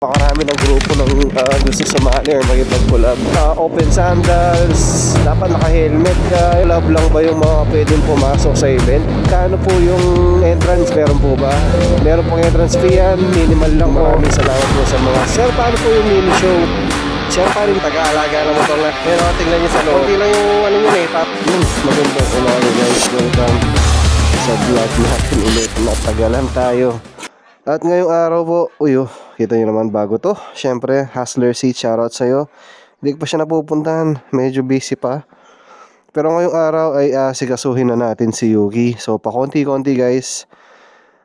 Pakarami ng grupo ng gusto sumali or makipag-collab. Open sandals, dapat naka-helmet ka. Collab lang ba yung mga pwedeng pumasok sa event? Kano po yung entrance? Meron po ba? Meron pong entrance fee yan. Minimal lang. Maraming salamat po sa mga sir. Paano po yung mini show? Siya pa rin taga-alaga ng motor na. Pero tingnan nyo sa loob. Kunti lang yung ano yun eh. Magandang umaga guys. Welcome sa vlog natin ulit. Natagalan tayo. At ngayong araw po, kita nyo naman bago to. Siyempre, Hustler C, shoutout sa'yo. Hindi ko pa siya napupuntahan, medyo busy pa. Pero ngayong araw ay sikasuhin na natin si Yuki. So, pakonti-konti guys.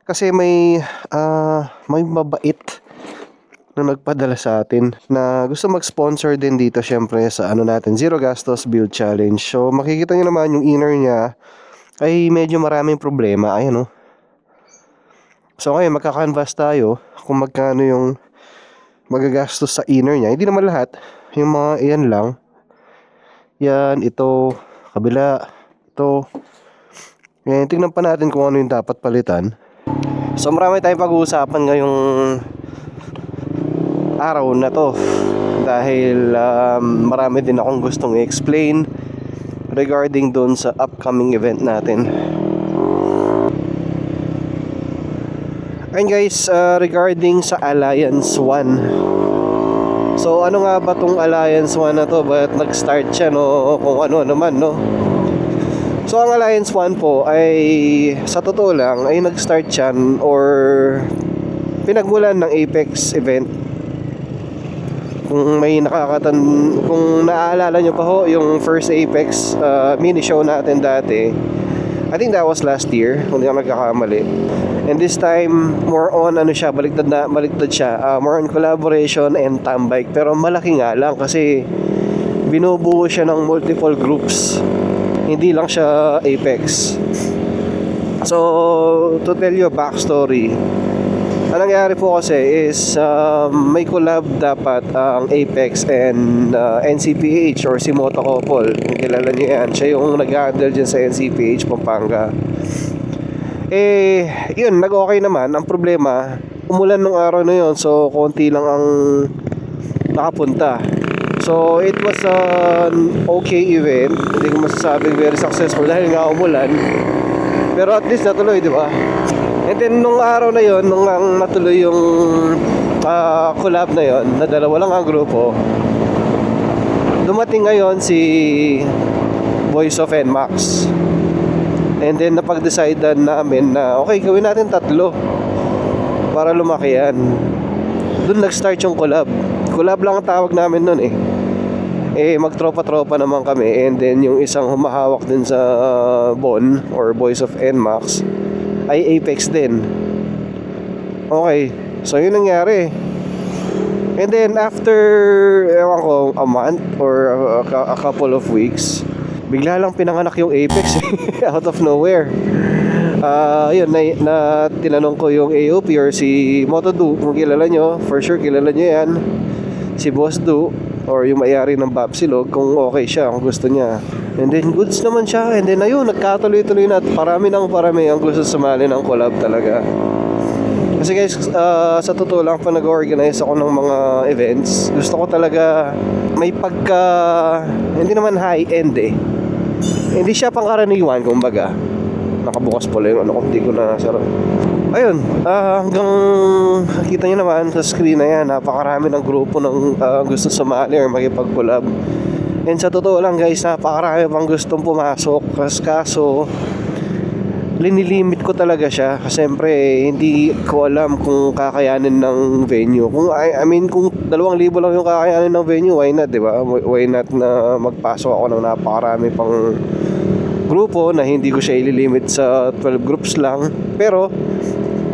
Kasi may mabait na nagpadala sa atin na gusto mag-sponsor din dito siyempre sa natin, Zero Gastos Build Challenge. So, makikita nyo naman yung inner niya ay medyo maraming problema. Ayan o. So ngayon magka-canvas tayo kung magkano yung magagastos sa inner niya. Hindi naman lahat, yung mga iyan lang. Yan, ito, kabila, ito. Yan, tingnan pa natin kung ano yung dapat palitan. So marami tayong pag-uusapan ngayong araw na to. Dahil marami din akong gustong i-explain regarding doon sa upcoming event natin. And guys, regarding sa Alliance 1. So ano nga ba tong Alliance 1 na to? Ba't nag-start siya, no? Kung ano naman, no? So ang Alliance 1 po ay sa totoo lang ay nag-start siyan or pinagmulan ng Apex event. Kung kung naaalala nyo pa ho yung first Apex mini show natin dati, I think that was last year, kung di ako nagkakamali. And this time, more on baliktad siya. More on collaboration and tambike. Pero malaki nga lang kasi binubuo siya ng multiple groups. Hindi lang siya Apex. So, to tell you a backstory, ang nangyari po kasi is may collab dapat ang Apex and NCPH or si Moto Couple. Kung kilala niyo yan, siya yung nag-handle dyan sa NCPH Pampanga. Yun, nag-okay naman. Ang problema, umulan nung araw na yun, so konti lang ang nakapunta. So it was an okay event. Hindi ko masasabing very successful dahil nga umulan, pero at least natuloy, di ba? And then nung araw na yun, nung natuloy yung collab na yun, na dalawa lang ang grupo, dumating ngayon si Voice of NMAX. And then napag-decidean namin na okay, gawin natin 3 para lumaki yan. Doon nag-start yung collab. Collab lang ang tawag namin nun magtropa-tropa naman kami. And then yung isang humahawak din sa Bon or Voice of NMAX ay Apex din. Okay, so yun nangyari. And then after ewan ko, a month or a couple of weeks, bigla lang pinanganak yung Apex out of nowhere. Yun na tinanong ko yung AOP or si Moto2, kung kilala nyo, for sure kilala nyo yan, si Boss Du or yung may-ari ng Babsilog, kung okay siya, kung gusto niya. And then goods naman siya. And then ayun, nagkatuloy-tuloy na. Parami ang gusto sumali ng collab talaga. Kasi guys, sa totoo lang, pa nag-organize ako ng mga events, gusto ko talaga may pagka, hindi naman high-end hindi siya pangkaraniwan, kumbaga. Nakabukas pala yung hindi ko na nasara. Ayun, hanggang kita nyo naman sa screen na yan, napakarami ng grupo ng gusto sumali or makipag-collab. And sa totoo lang guys, napakarami pang gustong pumasok. Kaso linilimit ko talaga siya kasi siyempre hindi ko alam kung kakayanin ng venue. Kung I mean kung 2,000 lang yung kakayanin ng venue, why not, di ba? Why not na magpasok ako ng napakarami pang grupo na hindi ko siya ililimit sa 12 groups lang. Pero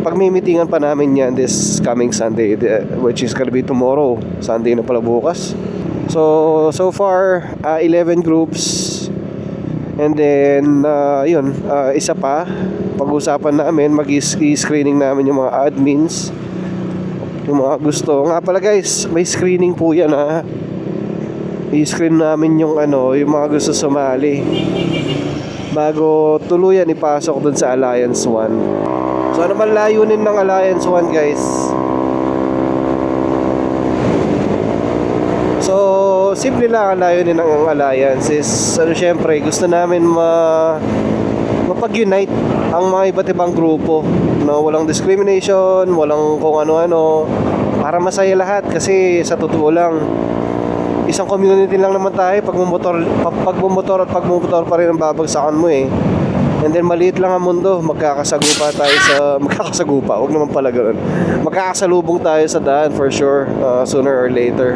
pagmimitingan pa namin yan this coming Sunday, which is gonna be tomorrow. Sunday na pala bukas. So far 11 groups. And then isa pa, pag-usapan namin, mag-i-screening namin yung mga admins, yung mga gusto. Nga pala guys, may screening po yan i-screen namin yung mga gusto sumali bago tuluyan ipasok dun sa Alliance 1. So ano man layunin ng Alliance 1 guys? simple lang ang layunin ng Alliance is syempre gusto namin mapag-unite ang mga iba't ibang grupo na walang discrimination, walang kung ano-ano, para masaya lahat. Kasi sa totoo lang, isang community lang naman tayo. Pag bumotor pa rin ang babagsakan mo eh. And then maliit lang ang mundo, magkakasagupa, wag naman pala ganoon. Magkakasalubong tayo sa daan for sure, sooner or later.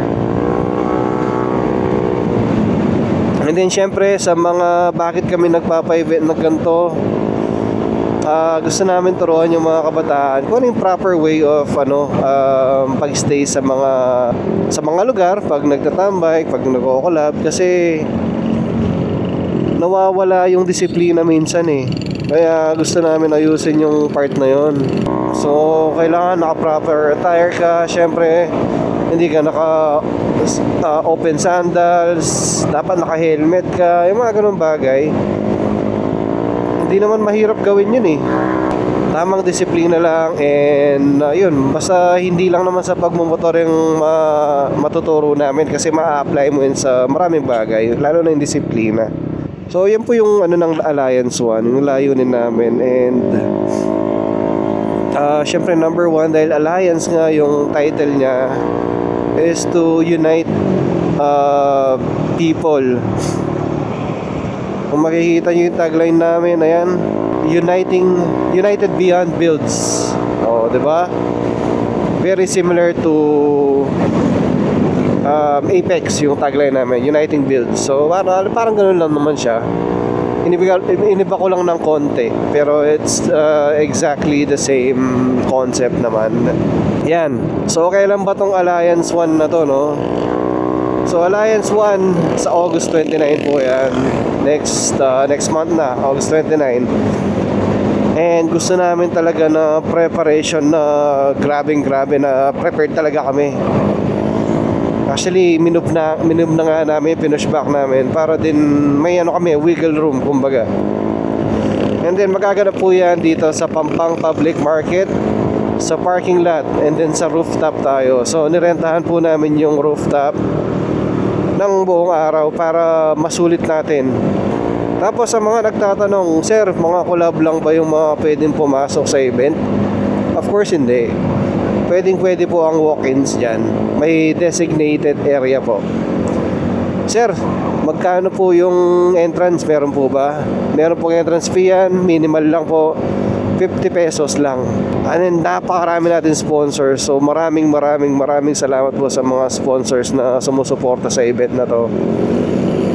And then syempre sa mga bakit kami nagpapa-event ng ganito, gusto namin turuan yung mga kabataan kung ano yung proper way of pag-stay sa mga lugar pag nagtatambay, pag nagko-collab, kasi nawawala yung disiplina minsan eh. Kaya gusto namin ayusin yung part na yon. So kailangan naka-proper attire ka, syempre hindi ka naka open sandals, dapat naka-helmet ka, yung mga ganun bagay. Hindi naman mahirap gawin yun eh. Tamang disiplina lang, and yun, basta hindi lang naman sa pagmumotor yung matuturo namin, kasi ma-apply mo yun sa maraming bagay, lalo na yung disiplina. So yan po yung ng Alliance 1, yung layunin namin. And syempre number 1, dahil Alliance nga yung title niya, is to unite people. Kung makikita nyo yung tagline namin, ayan, United Beyond Builds. Diba? Very similar to Apex, yung tagline namin, Uniting Builds. So parang ganun lang naman siya. Iniba ko lang ng konti, pero it's exactly the same concept naman. Yan. So okay lang ba tong Alliance 1 na to, no? So Alliance 1 sa August 29 po yan. Next month na, August 29. And gusto namin talaga na preparation na grabe na prepared talaga kami. Actually, minove na nga namin, pinushback namin para din may wiggle room kumbaga. And then magaganap po yan dito sa Pampang Public Market, sa parking lot, and then sa rooftop tayo. So nirentahan po namin yung rooftop ng buong araw para masulit natin. Tapos sa mga nagtatanong, sir, mga collab lang ba yung mga pwedeng pumasok sa event? Of course hindi. Pwede po ang walk-ins dyan. May designated area po. Sir, magkano po yung entrance? Meron po ba? Meron pong entrance fee yan. Minimal lang po. 50 pesos lang. And then napakarami natin sponsors. So maraming salamat po sa mga sponsors na sumusuporta sa event na to.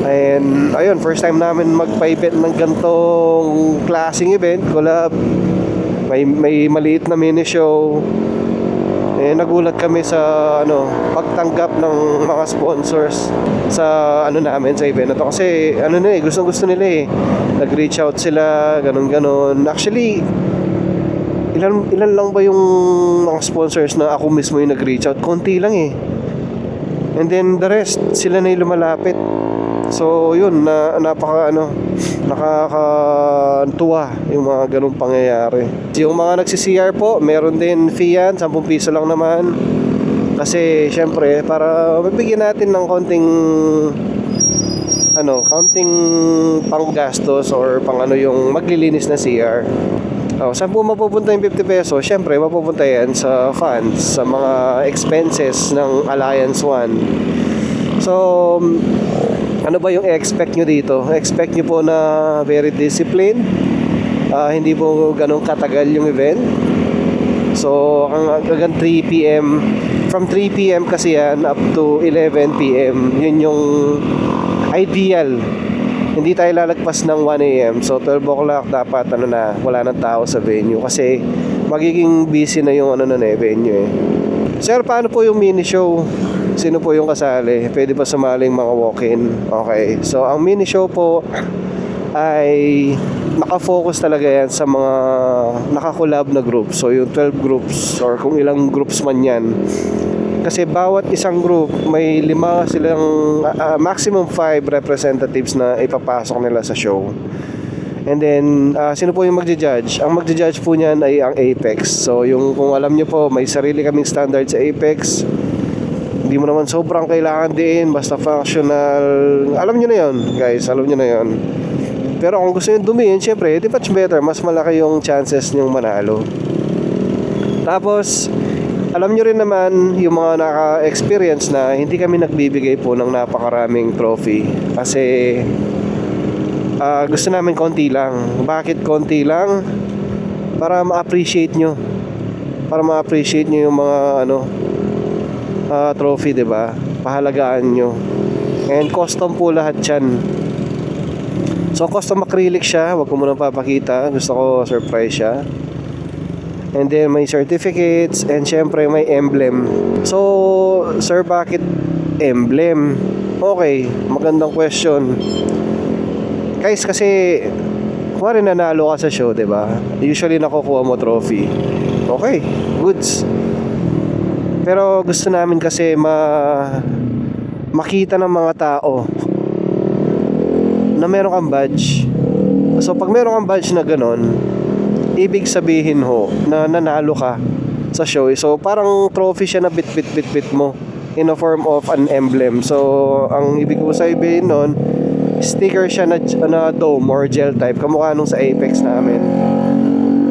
And ayun, first time namin magpa-event ng gantong klaseng event, collab. May maliit na mini show. Nagulat kami sa pagtanggap ng mga sponsors sa namin sa event na to, kasi gusto nila nag-reach out sila, ganun. Actually, ilan lang ba yung mga sponsors na ako mismo yung nag-reach out? Konti lang eh. And then the rest, sila na yung lumalapit. So yun, nakakatuwa yung mga ganung pangyayari. Yung mga nagsi-CR po, meron din fee yan, 10 piso lang naman. Kasi syempre, para mabigyan natin ng konting panggastos or yung maglilinis na CR. Saan po mapupunta yung 50 pesos? Syempre, mapupunta yan sa funds, sa mga expenses ng Alliance 1. So ano ba yung expect nyo dito? Expect nyo po na very disciplined, hindi po ganun katagal yung event. So hanggang 3 PM, from 3 PM kasi yan up to 11 PM, yun yung ideal. Hindi tayo lalagpas ng 1 AM. So 12 o'clock dapat wala nang tao sa venue, kasi magiging busy na yung venue eh. Sir, paano po yung mini show? Sino po yung kasali? Pwede ba sumaling mga walk-in? Okay. So ang mini show po ay nakafocus talaga yan sa mga nakakolab na groups. So yung 12 groups or kung ilang groups man yan. Kasi bawat isang group may 5 silang maximum 5 representatives na ipapasok nila sa show. And then sino po yung magja-judge? Ang magja-judge po niyan ay ang Apex. So yung kung alam niyo po, may sarili kaming standard sa Apex. Hindi mo naman sobrang kailangan din, basta functional. Alam nyo na yon guys, alam nyo na yon. Pero kung gusto nyo dumiin, syempre, di much better, mas malaki yung chances nyong manalo. Tapos alam nyo rin naman, yung mga naka-experience na hindi kami nagbibigay po ng napakaraming trophy. Kasi gusto namin konti lang. Bakit konti lang? Para ma-appreciate nyo. Para ma-appreciate nyo yung mga trophy, diba? Pahalagaan nyo. And custom po lahat yan. So custom acrylic siya. Huwag ko muna papakita. Gusto ko surprise siya. And then may certificates, and syempre may emblem. So, sir, bakit emblem? Okay, magandang question. Guys, kasi kuwari nanalo ka sa show, 'di ba? Usually nakukuha mo trophy. Okay, goods. Pero gusto namin kasi makita ng mga tao na meron kang badge. So, pag meron kang badge na ganon, ibig sabihin ho na nanalo ka sa show. So parang trophy siya na bit mo in a form of an emblem. So ang ibig ko sabihin nun, sticker siya na dome or gel type, kamukha nung sa Apex namin.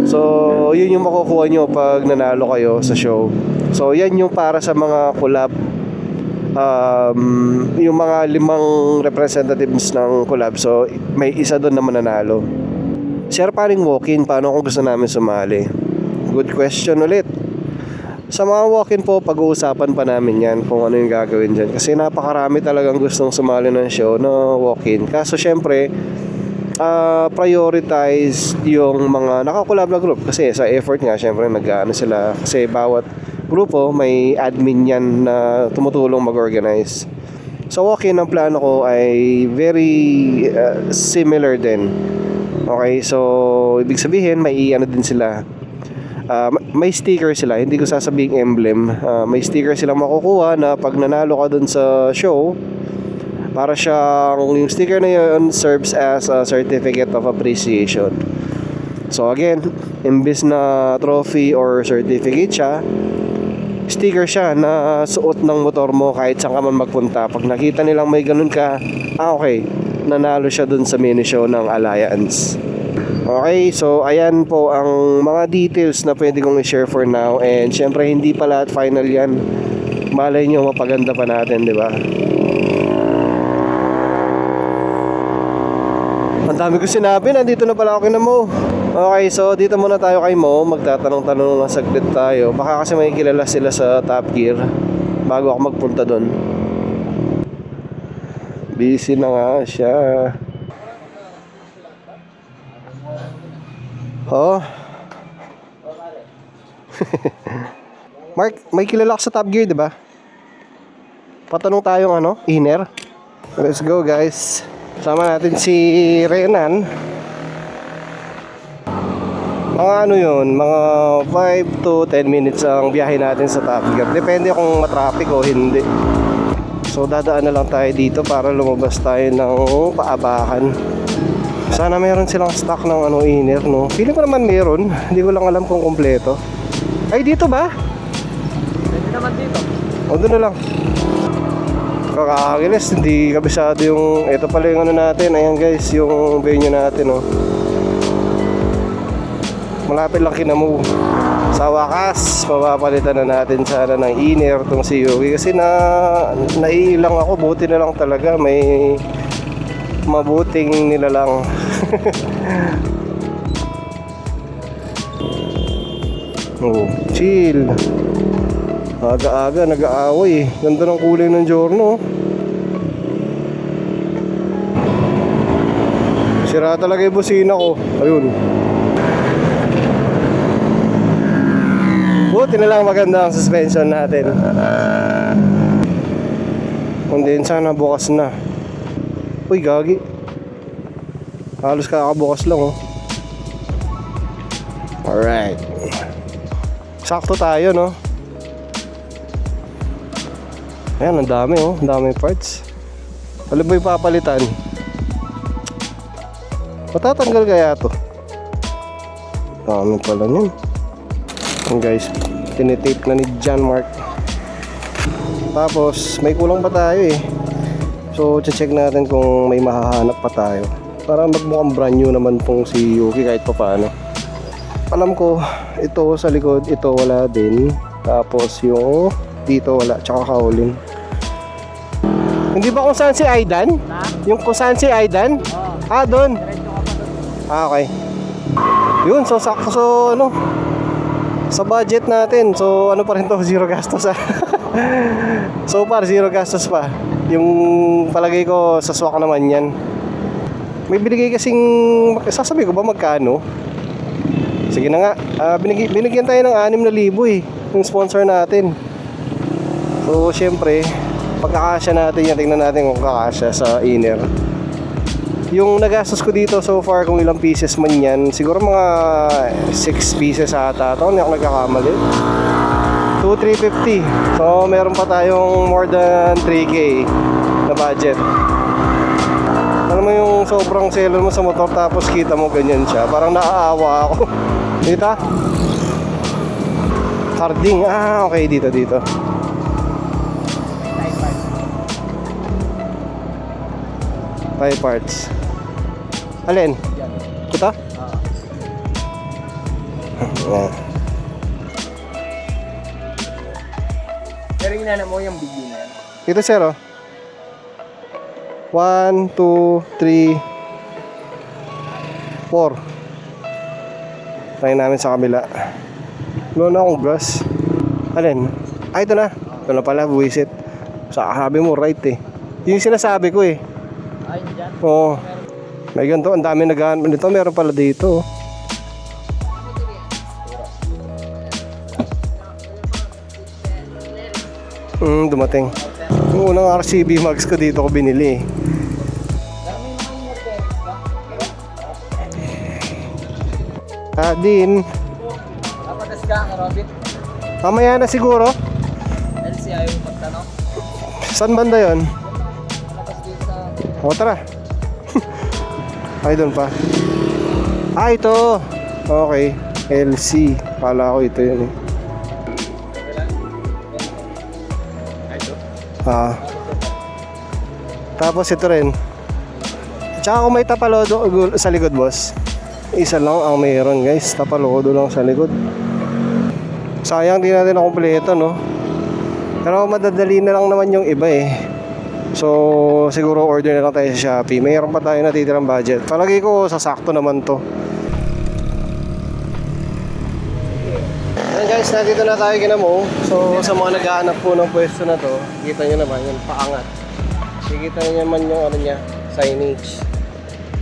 So yun yung makukuha nyo pag nanalo kayo sa show. So yan yung para sa mga collab, yung mga 5 representatives ng collab. So may isa doon na mananalo. Sir, paring walk-in, paano kung gusto namin sumali? Good question ulit. Sa mga walk-in po, pag-uusapan pa namin yan kung ano yung gagawin dyan. Kasi napakarami talagang gustong sumali ng show na walk-in. Kaso syempre, prioritize yung mga nakakulab na group. Kasi sa effort nga, syempre nag-ano sila. Kasi bawat grupo may admin yan na tumutulong mag-organize. So walk-in, ang plano ko ay very similar din. Okay, so ibig sabihin may din sila. May sticker sila, hindi ko sasabing emblem. May sticker silang makukuha na pag nanalo ka dun sa show, para siyang yung sticker na yun serves as a certificate of appreciation. So again, imbis na trophy or certificate siya, sticker siya na suot ng motor mo kahit saan ka man magpunta. Pag nakita nilang may ganun ka, okay, nanalo siya dun sa mini show ng Alliance. Okay, so ayan po ang mga details na pwede kong i-share for now. And syempre hindi pa lahat final yan. Malay nyo mapaganda pa natin, di ba? Ang dami ko sinabi, nandito na pala ako kina Mo. Okay, so dito muna tayo kay Mo. Magtatanong-tanong ng saglit tayo. Baka kasi may kilala sila sa Top Gear bago ako magpunta doon. Busy na nga siya. Oh. Mark, may kilala ka sa Top Gear, di ba? Patanong tayong inner. Let's go, guys. Sama natin si Renan. Mga yun, mga 5 to 10 minutes ang biyahe natin sa Top Gear. Depende kung matraffic o hindi. So dadaan na lang tayo dito para lumabas tayo ng paabakan. Sana meron silang stock ng inner, no? Feeling ko naman meron. Hindi ko lang alam kung kompleto. Ay, dito ba? Pwede naman dito. O, doon na lang. Kakakilis, hindi kabisado yung... Ito pala yung natin. Ayan guys, yung venue natin, no? Malapit lang kina-move. Sa wakas, mapapalitan na natin sana ng inner tong si Yuki. Kasi naiilang ako, buti na lang talaga. May mabuting nilalang. Oh, chill. Aga-aga, nag-aaway. Ganda ng kulay ng Giorno. Sira talaga yung busina ko. Ayun. Buti na lang maganda ang suspension natin. Kundi sana bukas na. Uy, gagi. Halos kakabukas lang, oh. Alright. Sakto tayo, no? Ayan, ang dami, oh. Ang daming parts. Alam mo yung papalitan? Matatanggal kaya to? Dami pala yun. Ayan, guys. Tinitape na ni John Mark. Tapos may kulang pa tayo eh. So check natin kung may mahahanap pa tayo. Para magmukhang brand new naman tong si Yuki kahit pa paano. Alam ko, ito sa likod, ito wala din. Tapos yung dito wala, tsaka kaulin. Hindi ba kung saan si Aidan? Ha? Yung kung saan si Aidan? Oo. Ah, doon. Diretso ka pa doon. Ah, okay. Yun, so sakto, so ano, sa budget natin, so ano pa rin to, zero gastos ah. So far, zero gastos pa. Yung palagay ko, sa swak naman yan. May binigay kasing, sasabi ko ba magkano? Sige na nga, binigyan tayo ng 6,000 eh, yung sponsor natin. So syempre, pagkakasya natin yan, tingnan natin kung kakasya sa inner. Yung nagastos ko dito so far, kung ilang pieces man yan, siguro mga 6 pieces ata ito, hindi ako nagkakamali. 2,350. So meron pa tayong more than 3K na budget. Alam mo yung sobrang seller mo sa motor tapos kita mo ganyan siya, parang naaawa ako. Dito? Harding, ah okay, dito. Five parts. Alin? Ito? Oh. Pero ginana mo yung video na yan. Ito sir oh. 1, 2, 3 4. Try namin sa kabila. Wala na akong brush. Alin? Ah, ito na. Ito na pala, buwisit. Sabi mo, right eh. Yung sinasabi ko eh. Ay, dyan. Oo. May ganito, ang dami naghahanap nito. Meron pala dito. Dumating. Yung unang RCB mags ko dito ko binili. Din. Napagas ka, Robin. Mamaya na siguro. LC ayaw yung pagtanong. Saan banda yun? Napagas din sa... O tara. Ay doon pa. Ah ito. Okay. LC. Kala ko ito yun eh. Ah. Tapos ito rin. Tsaka kung may tapalodo sa likod boss, isa lang ang mayroon guys, tapalodo lang sa likod. Sayang di natin na kumpleto no. Pero madadali na lang naman yung iba eh. So siguro order na lang tayo sa Shopee. Mayroon pa tayo natitirang budget. Palagi ko sasakto naman to. Ayan guys, nandito na tayo kinamo. So sa mga naghahanap po ng pwesto na to, kita nyo naman yung paangat. Kikita nyo naman yung ano niya, signage.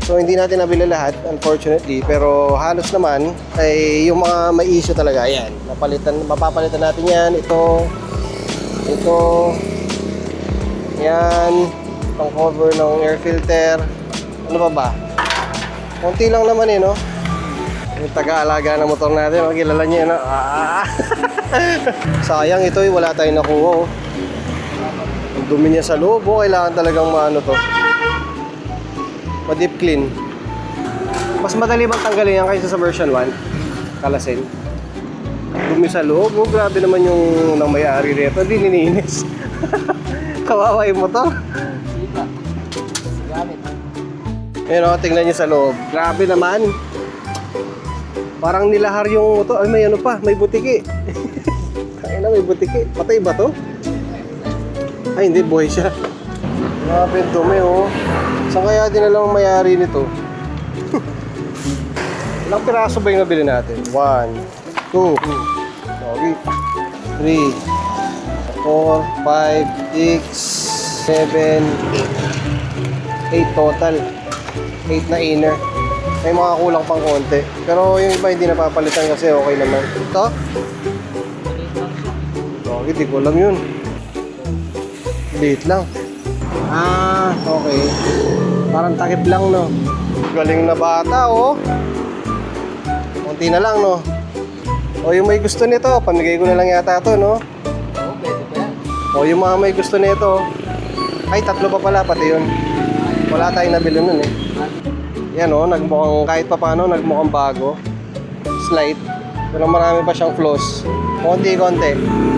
So hindi natin nabili lahat unfortunately, pero halos naman ay yung mga may issue talaga. Ayan, mapapalitan natin yan. Ito, yan, pang cover ng air filter. Ano pa ba? Konti lang naman eh no. Yung taga-alaga ng motor natin, makikilala niyo no? Sayang ito eh, wala tayong nakuha oh. Ang dumi niya sa loob oh, kailangan talagang maano to, ma-deep clean. Mas madali bang tanggalin yan kaysa sa version 1? Kalasin. Dumi sa loob oh, grabe naman yung nang may-ari nito, hindi nininis. Kawawa yung motor. Dito. Gamit. Ayun o, tingnan niyo sa loob. Grabe naman. Parang nilahar yung motor. Ay, may ano pa, may butiki. Kaya na, may butiki. Patay ba to? Ay, hindi, buhay siya. Grabe, dumi oh. Saan kaya dinala ang may-ari nito? Ilang piraso ba yung nabili natin? 1, 2, 3, 4, 5, 6, 7, 8 total. 8 na inner. May mga kulang pang konti. Pero yung iba hindi napapalitan kasi okay naman. Ito? Okay, di ko alam yun. Liit lang. Ah, okay. Parang takip lang, no? Galing na bata, oh. Konti na lang, no? O yung may gusto nito, pamigay ko na lang yata to, no? Oo, pwede pa yan. O yung mga may gusto nito, ay tatlo pa pala, pati yun. Wala tayong nabili nun, eh. Yan, oh, nagmukhang kahit pa paano, nagmukhang bago. Slide. Pero marami pa siyang flaws. Konti-konti.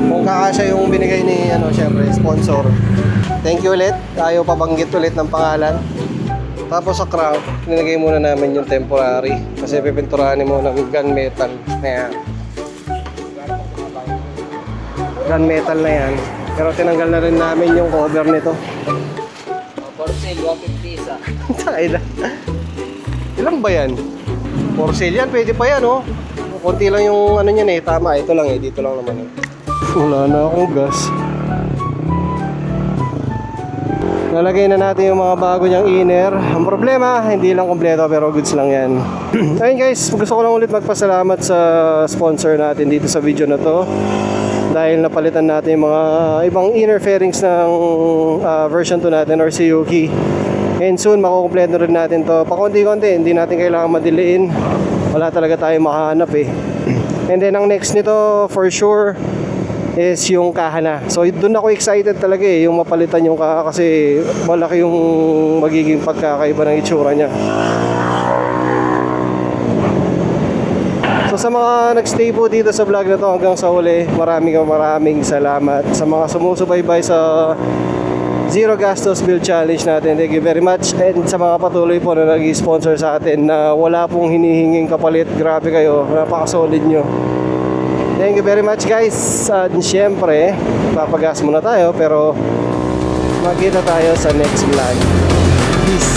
Kung kakasya yung binigay ni, syempre, sponsor. Thank you ulit. Ayaw pabanggit ulit ng pangalan. Tapos sa crank, linagay muna namin yung temporary. Kasi pipinturahan mo ng gunmetal. Ayan. Gunmetal na yan. Pero tinanggal na rin namin yung cover nito. For sale, 150 isa. Takay na. Ilang ba yan? For sale yan, pwede pa yan, oh. Konti lang yung niyan eh. Tama, ito lang eh. Dito lang naman eh. Wala na akong gas. Lalagay na natin yung mga bago niyang inner. Ang problema, hindi lang kompleto pero goods lang yan. Ayun guys, gusto ko lang ulit magpasalamat sa sponsor natin dito sa video na to. Dahil napalitan natin yung mga ibang inner fairings ng version 2 natin or Suzuki. And soon, makukumpleto rin natin to. Pakunti-kunti, hindi natin kailangan madiliin. Wala talaga tayong makahanap eh. And then ang next nito, for sure, is yung kaha na. So doon ako excited talaga eh, yung mapalitan yung kaha kasi malaki yung magiging pagkakaiba ng itsura niya. So sa mga nagstay po dito sa vlog na to hanggang sa huli, maraming salamat sa mga sumusubaybay sa Zero Gastos Build Challenge natin. Thank you very much. And sa mga patuloy po na nag-sponsor sa atin na wala pong hinihinging kapalit, grabe kayo, napaka-solid nyo. Thank you very much guys. At syempre, papagas muna tayo pero magkita tayo sa next vlog. Peace.